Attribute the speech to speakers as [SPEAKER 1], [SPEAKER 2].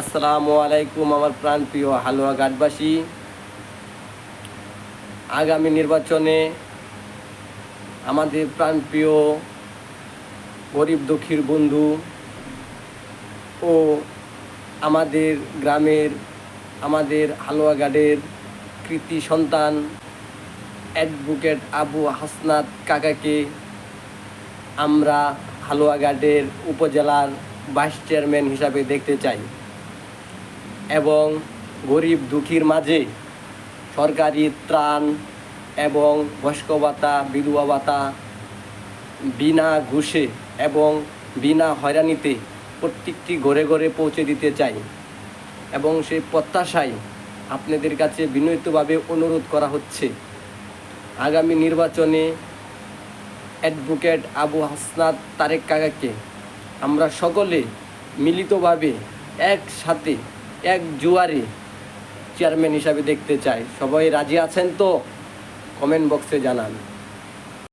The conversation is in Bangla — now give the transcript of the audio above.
[SPEAKER 1] আসসালামু আলাইকুম আমার প্রাণপ্রিয় হালুয়াঘাটবাসী। আগামী নির্বাচনে আমাদের প্রাণপ্রিয় গরিব দুঃখীর বন্ধু ও আমাদের গ্রামের আমাদের হালুয়াঘাটের কৃতি সন্তান অ্যাডভোকেট আবু হাসনাত কাকাকে আমরা হালুয়াঘাটের উপজেলার ভাইস চেয়ারম্যান হিসাবে দেখতে চাই এবং গরিব দুঃখীর মাঝে সরকারি ত্রাণ এবং বয়স্ক ভাতা, বিধবা ভাতা বিনা ঘুষে এবং বিনা হয়রানিতে প্রত্যেকটি ঘরে ঘরে পৌঁছে দিতে চাই এবং সেই প্রত্যাশায় আপনাদের কাছে বিনীতভাবে অনুরোধ করা হচ্ছে আগামী নির্বাচনে অ্যাডভোকেট আবু হাসনাত তারেক কাকাকে আমরা সকলে মিলিতভাবে একসাথে এক জুয়ারে চেয়ারম্যান হিসাবে দেখতে চাই। সবাই রাজি আছেন তো? কমেন্ট বক্সে জানান।